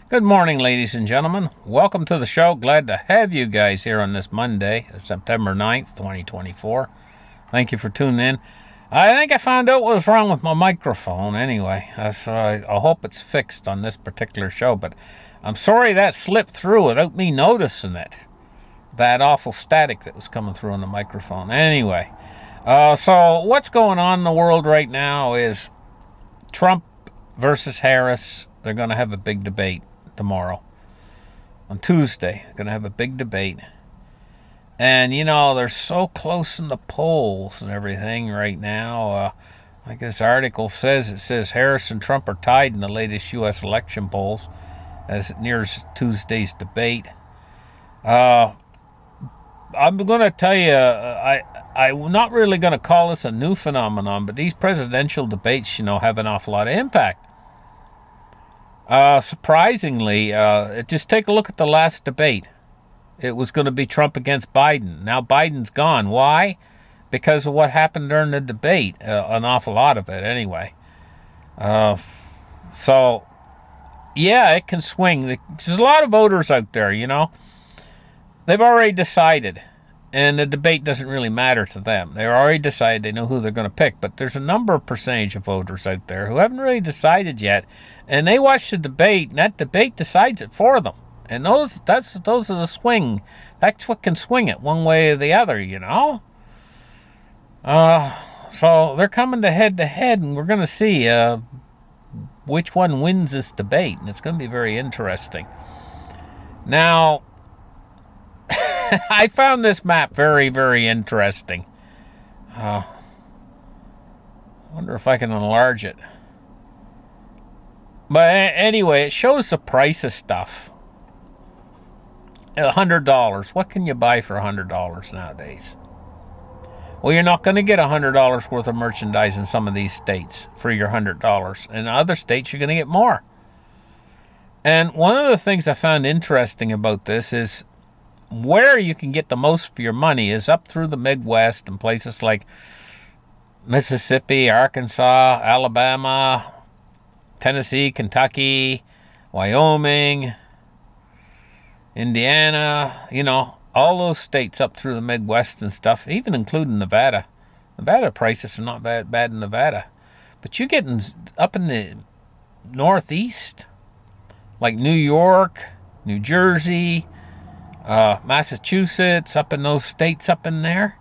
Good morning, ladies and gentlemen. Welcome to the show. Glad to have you guys here on this Monday, September 9th, 2024. Thank you for tuning in. I think I found out what was wrong with my microphone anyway, so I hope it's fixed on this particular show, but I'm sorry that slipped through without me noticing it. That awful static that was coming through on the microphone. Anyway, so what's going on in the world right now is Trump versus Harris. They're going to have a big debate tomorrow. On Tuesday, they're going to have a big debate. And, they're so close in the polls and everything right now. Like this article says, it says Harris and Trump are tied in the latest U.S. election polls as it nears Tuesday's debate. I'm going to tell you, I'm not really going to call this a new phenomenon, but these presidential debates, have an awful lot of impact. Surprisingly, just take a look at the last debate. It was going to be Trump against Biden. Now Biden's gone. Why? Because of what happened during the debate. An awful lot of it, anyway. So, yeah, it can swing. There's a lot of voters out there, They've already decided. And the debate doesn't really matter to them. They're already decided. They know who they're going to pick. But there's a number of percentage of voters out there who haven't really decided yet. And they watch the debate, and that debate decides it for them. And those are the swing. That's what can swing it one way or the other, So they're coming to head, and we're going to see which one wins this debate. And it's going to be very interesting. Now, I found this map very, very interesting. I wonder if I can enlarge it. But anyway, it shows the price of stuff. $100. What can you buy for $100 nowadays? Well, you're not going to get $100 worth of merchandise in some of these states for your $100. In other states, you're going to get more. And one of the things I found interesting about this is where you can get the most for your money is up through the Midwest and places like Mississippi, Arkansas, Alabama, Tennessee, Kentucky, Wyoming, Indiana, all those states up through the Midwest and stuff, even including Nevada. Nevada prices are not bad in Nevada. But you're getting up in the Northeast, like New York, New Jersey, Massachusetts, up in those states up in there.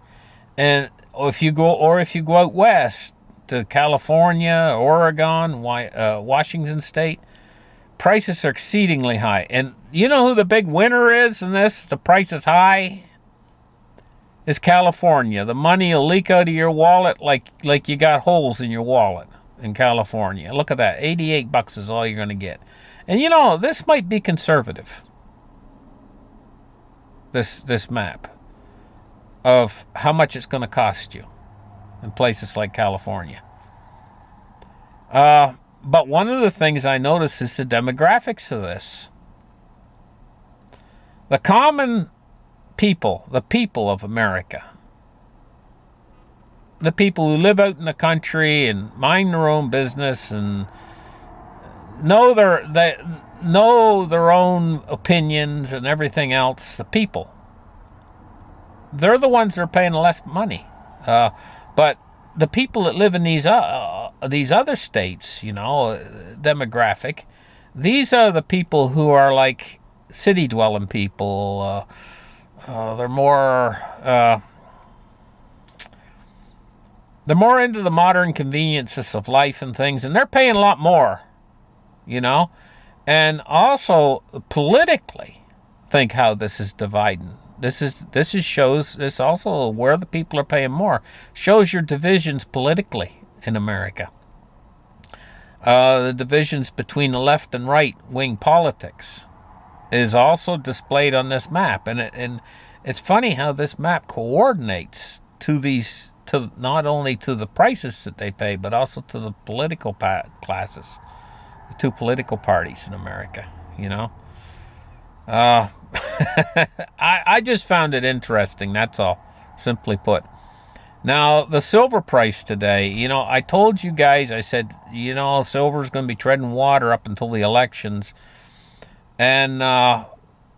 And if you go out west to California, Oregon, Washington State, prices are exceedingly high. And you know who the big winner is in this? The price is high. Is California. The money will leak out of your wallet like you got holes in your wallet in California. Look at that. $88 is all you're going to get. And this might be conservative. This map of how much it's going to cost you in places like California. But one of the things I notice is the demographics of this. The common people, the people of America, the people who live out in the country and mind their own business and know their own opinions and everything else, the people, they're the ones that are paying less money. But the people that live in these other states, demographic, these are the people who are like city-dwelling people. They're more into the modern conveniences of life and things, and they're paying a lot more, And also politically, think how this is dividing. This shows also where the people are paying more. Shows your divisions politically in America. The divisions between the left and right wing politics is also displayed on this map, and it's funny how this map coordinates to not only to the prices that they pay, but also to the political classes, the two political parties in America. I just found it interesting, that's all, simply put. Now, the silver price today, I told you guys, I said, silver's going to be treading water up until the elections. And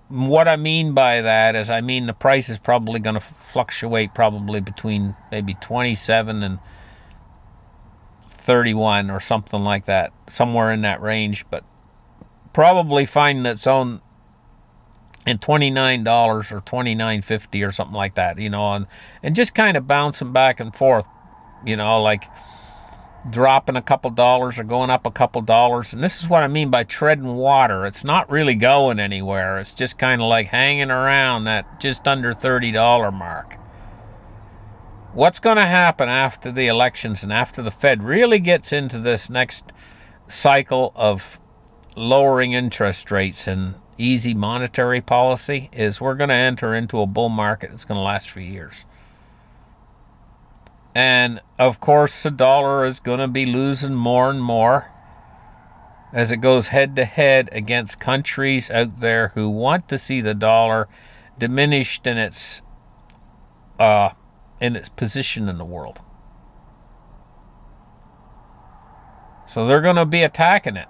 what I mean by that is, I mean the price is probably going to fluctuate probably between maybe 27 and 31 or something like that, somewhere in that range, but probably finding its own in $29 or $29.50 or something like that, and just kind of bouncing back and forth, like dropping a couple dollars or going up a couple dollars. And this is what I mean by treading water. It's not really going anywhere. It's just kind of like hanging around that just under $30 mark. What's going to happen after the elections and after the Fed really gets into this next cycle of lowering interest rates and easy monetary policy is we're going to enter into a bull market that's going to last for years. And of course, the dollar is going to be losing more and more as it goes head to head against countries out there who want to see the dollar diminished in its position in the world. So they're going to be attacking it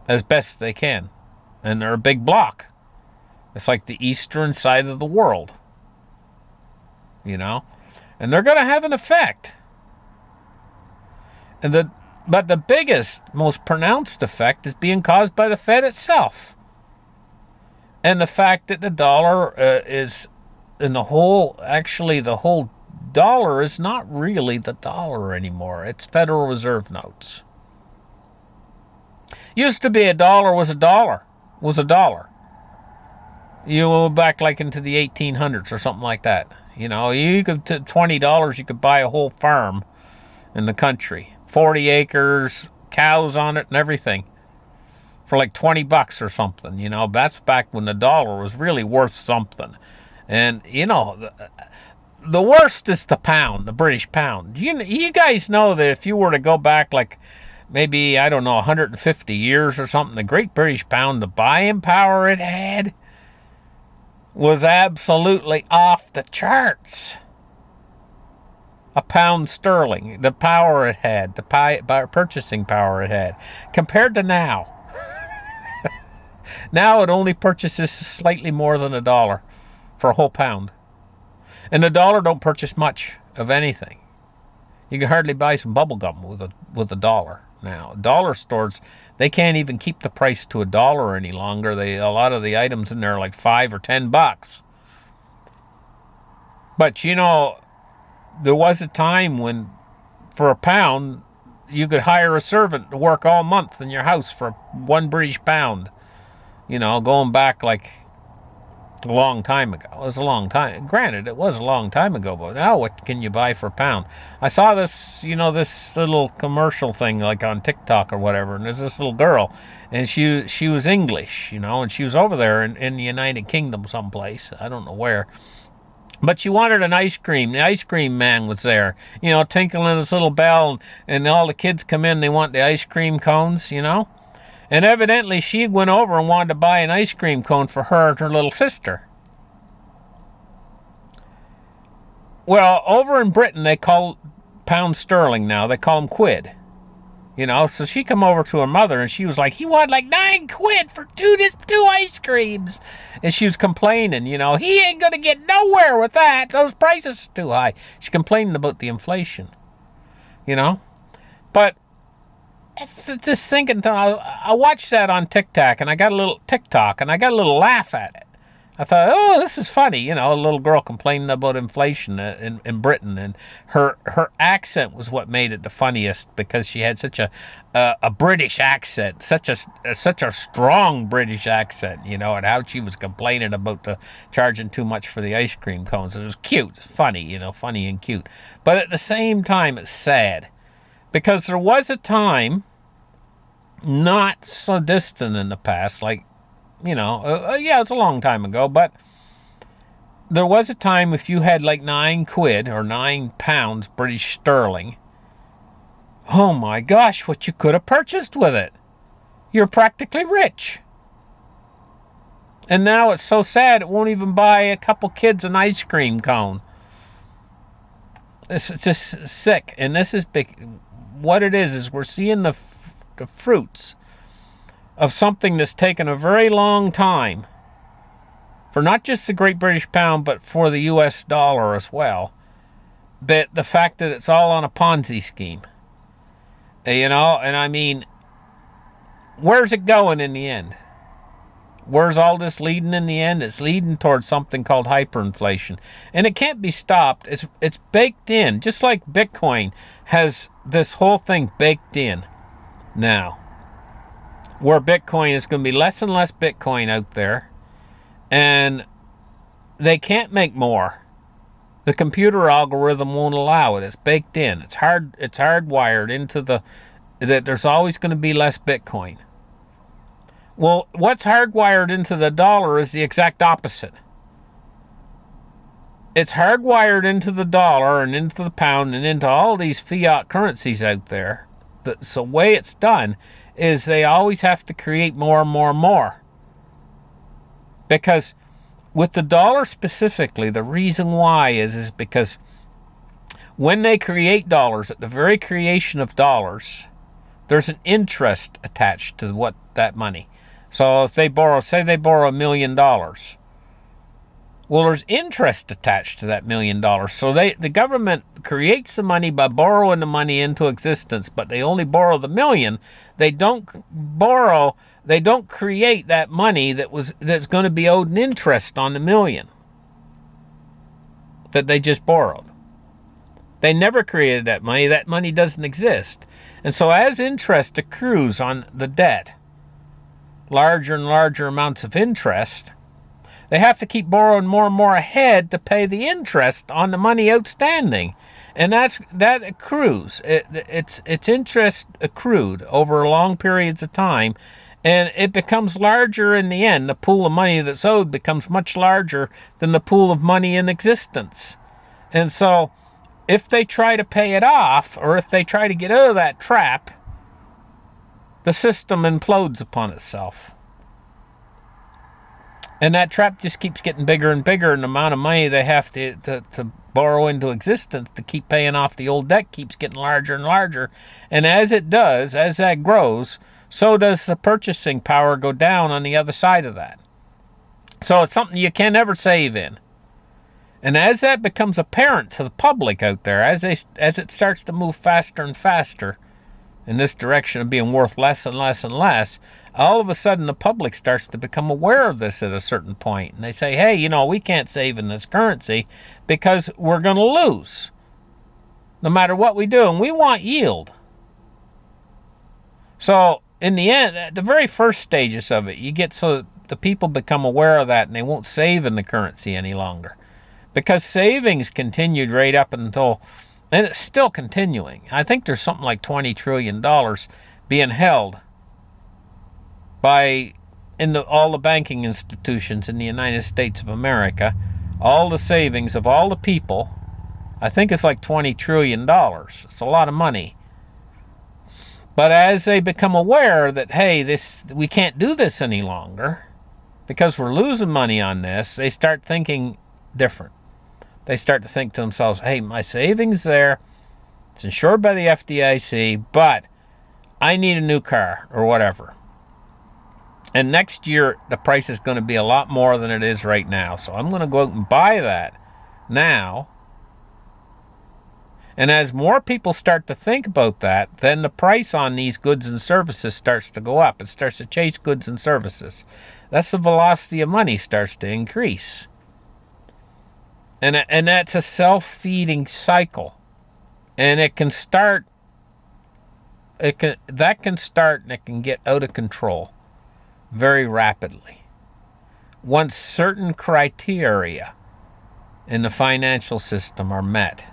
as best they can. And they're a big block. It's like the eastern side of the world. And they're going to have an effect. But the biggest, most pronounced effect is being caused by the Fed itself. And the fact that the dollar is, in the whole dollar is not really the dollar anymore. It's Federal Reserve notes. Used to be a dollar was a dollar. You go back like into the 1800s or something like that. You could $20 you could buy a whole farm in the country, 40 acres, cows on it, and everything, for like $20 or something. That's back when the dollar was really worth something. And the worst is the pound, the British pound. You guys know that if you were to go back like maybe, I don't know, 150 years or something, the Great British Pound, the buying power it had was absolutely off the charts. A pound sterling, the power it had, the purchasing power it had, compared to now. Now it only purchases slightly more than $1 for a whole pound. And the dollar don't purchase much of anything. You can hardly buy some bubble gum with a dollar now. Dollar stores, they can't even keep the price to $1 any longer. A lot of the items in there are like $5 or $10. But there was a time when for a pound you could hire a servant to work all month in your house for £1 British. Going back like a long time ago. It was a long time. Granted, it was a long time ago, but now what can you buy for a pound? I saw this, this little commercial thing like on TikTok or whatever, and there's this little girl, and she was English, and she was over there in the United Kingdom someplace. I don't know where. But she wanted an ice cream. The ice cream man was there, tinkling his little bell, and all the kids come in, they want the ice cream cones, And evidently she went over and wanted to buy an ice cream cone for her and her little sister. Well, over in Britain, they call pound sterling now. They call them quid. So she come over to her mother and she was like, he wanted like £9 for two ice creams. And she was complaining, he ain't going to get nowhere with that. Those prices are too high. She complaining about the inflation, But it's just thinking, I watched that on TikTok and I got a little laugh at it. I thought, oh, this is funny, a little girl complaining about inflation in Britain, and her accent was what made it the funniest, because she had such a British accent, such a strong British accent, and how she was complaining about the charging too much for the ice cream cones. It was cute, funny, funny and cute, but at the same time, it's sad. Because there was a time, not so distant in the past, like, it's a long time ago, but there was a time if you had like £9 or £9 British sterling, oh my gosh, what you could have purchased with it. You're practically rich. And now it's so sad it won't even buy a couple kids an ice cream cone. It's just sick. And this is big. What it is we're seeing the fruits of something that's taken a very long time for not just the Great British Pound, but for the US dollar as well. But the fact that it's all on a Ponzi scheme. And I mean, where's it going in the end? Where's all this leading in the end? It's leading towards something called hyperinflation. And it can't be stopped. It's baked in. Just like Bitcoin has this whole thing baked in now. Where Bitcoin is going to be less and less Bitcoin out there. And they can't make more. The computer algorithm won't allow it. It's baked in. It's hardwired into that there's always going to be less Bitcoin. Well, what's hardwired into the dollar is the exact opposite. It's hardwired into the dollar and into the pound and into all these fiat currencies out there. So the way it's done is they always have to create more and more and more. Because with the dollar specifically, the reason why is because when they create dollars, at the very creation of dollars, there's an interest attached to what that money. So if they borrow, say they borrow $1 million, well, there's interest attached to that $1 million. So the government creates the money by borrowing the money into existence, but they only borrow the $1 million. They don't create that money that's going to be owed an interest on the $1 million that they just borrowed. They never created that money. That money doesn't exist. And so as interest accrues on the debt, larger and larger amounts of interest, they have to keep borrowing more and more ahead to pay the interest on the money outstanding. And that accrues. It's interest accrued over long periods of time, and it becomes larger in the end. The pool of money that's owed becomes much larger than the pool of money in existence. And so if they try to pay it off, or if they try to get out of that trap, the system implodes upon itself. And that trap just keeps getting bigger and bigger, and the amount of money they have to borrow into existence to keep paying off the old debt keeps getting larger and larger. And as it does, as that grows, so does the purchasing power go down on the other side of that. So it's something you can never save in. And as that becomes apparent to the public out there, as it starts to move faster and faster in this direction of being worth less and less and less, all of a sudden the public starts to become aware of this at a certain point. And they say, hey, we can't save in this currency because we're going to lose no matter what we do. And we want yield. So in the end, at the very first stages of it, you get so the people become aware of that and they won't save in the currency any longer. Because savings continued right up until, and it's still continuing. I think there's something like $20 trillion being held by all the banking institutions in the United States of America. All the savings of all the people, I think it's like $20 trillion. It's a lot of money. But as they become aware that, hey, we can't do this any longer because we're losing money on this, they start thinking different. They start to think to themselves, hey, my savings there, it's insured by the FDIC, but I need a new car or whatever. And next year, the price is going to be a lot more than it is right now. So I'm going to go out and buy that now. And as more people start to think about that, then the price on these goods and services starts to go up. It starts to chase goods and services. That's the velocity of money starts to increase. And that's a self-feeding cycle. And it can start and it can get out of control very rapidly. Once certain criteria in the financial system are met.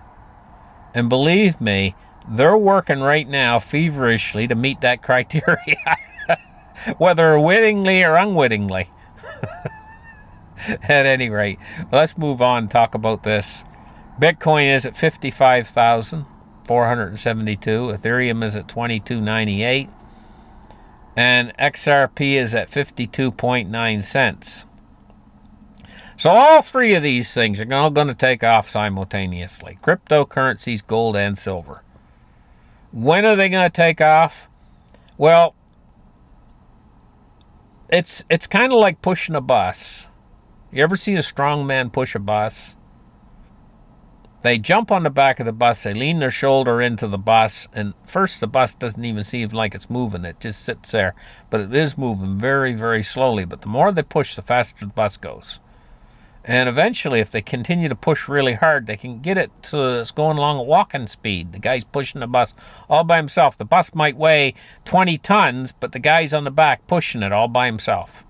And believe me, they're working right now feverishly to meet that criteria, whether wittingly or unwittingly. At any rate, let's move on and talk about this. Bitcoin is at 55,472. Ethereum is at 22.98. And XRP is at 52.9 cents. So all three of these things are all going to take off simultaneously. Cryptocurrencies, gold, and silver. When are they going to take off? Well, It's kind of like pushing a bus. You ever seen a strong man push a bus? They jump on the back of the bus, they lean their shoulder into the bus, and first the bus doesn't even seem like it's moving. It just sits there. But it is moving very, very slowly. But the more they push, the faster the bus goes. And eventually, if they continue to push really hard, they can get it to it's going along a walking speed. The guy's pushing the bus all by himself. The bus might weigh 20 tons, but the guy's on the back pushing it all by himself.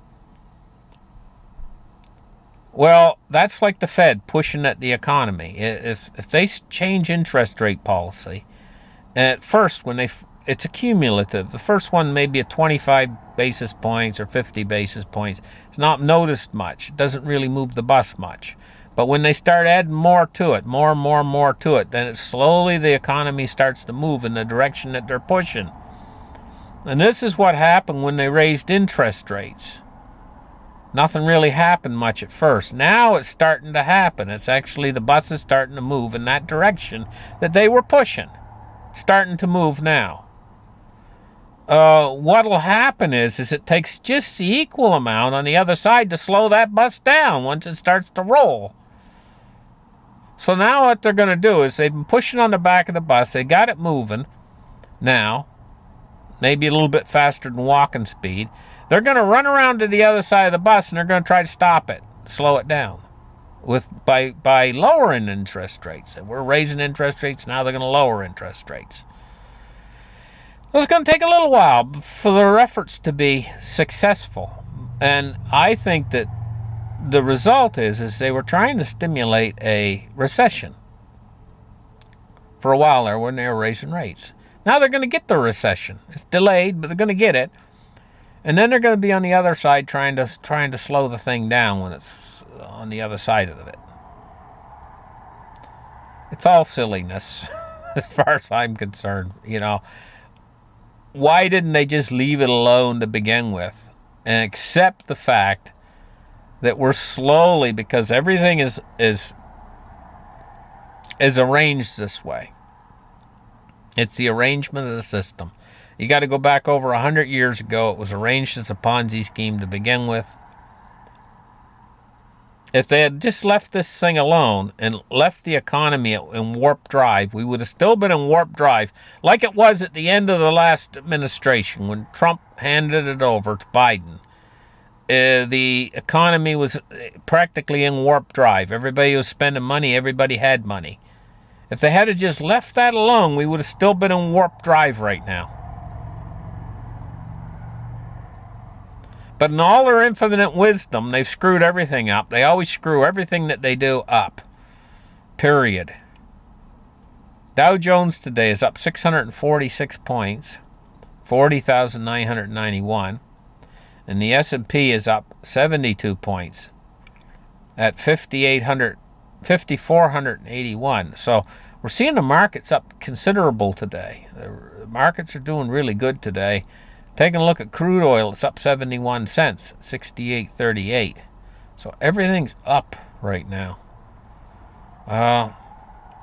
Well, that's like the Fed pushing at the economy. If they change interest rate policy, at first it's a cumulative. The first one may be a 25 basis points or 50 basis points. It's not noticed much. It doesn't really move the bus much. But when they start adding more to it, more and more and more to it, then slowly the economy starts to move in the direction that they're pushing. And this is what happened when they raised interest rates. Nothing really happened much at first. Now it's starting to happen. It's actually the bus is starting to move in that direction that they were pushing. Starting to move now. What'll happen is it takes just the equal amount on the other side to slow that bus down once it starts to roll. So now what they're going to do is they've been pushing on the back of the bus. They got it moving now. Maybe a little bit faster than walking speed. They're going to run around to the other side of the bus and they're going to try to stop it, slow it down by lowering interest rates. And we're raising interest rates, now they're going to lower interest rates. It's going to take a little while for their efforts to be successful. And I think that the result is they were trying to stimulate a recession for a while there when they were raising rates. Now they're going to get the recession. It's delayed, but they're going to get it. And then they're going to be on the other side trying to slow the thing down when it's on the other side of it. It's all silliness as far as I'm concerned. Why didn't they just leave it alone to begin with and accept the fact that we're slowly, because everything is arranged this way. It's the arrangement of the system. You got to go back over 100 years ago. It was arranged as a Ponzi scheme to begin with. If they had just left this thing alone and left the economy in warp drive, we would have still been in warp drive like it was at the end of the last administration when Trump handed it over to Biden. The economy was practically in warp drive. Everybody was spending money. Everybody had money. If they had just left that alone, we would have still been in warp drive right now. But in all their infinite wisdom, they've screwed everything up. They always screw everything that they do up. Period. Dow Jones today is up 646 points, 40,991. And the S&P is up 72 points at 5,481. So we're seeing the markets up considerable today. The markets are doing really good today. Taking a look at crude oil, it's up 71 cents, 68.38. So everything's up right now.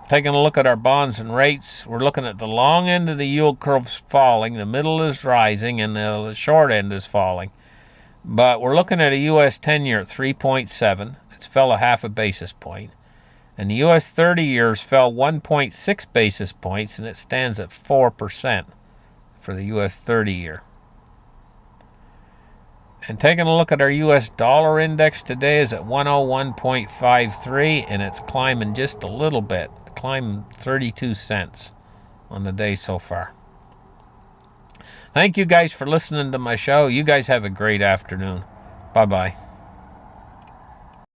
Taking a look at our bonds and rates, we're looking at the long end of the yield curve falling, the middle is rising, and the short end is falling. But we're looking at a U.S. 10-year at 3.7. It's fell a half a basis point. And the U.S. 30 years fell 1.6 basis points, and it stands at 4% for the U.S. 30 year. And taking a look at our U.S. dollar index today is at 101.53, and it's climbing just a little bit, climbing 32 cents on the day so far. Thank you guys for listening to my show. You guys have a great afternoon. Bye-bye.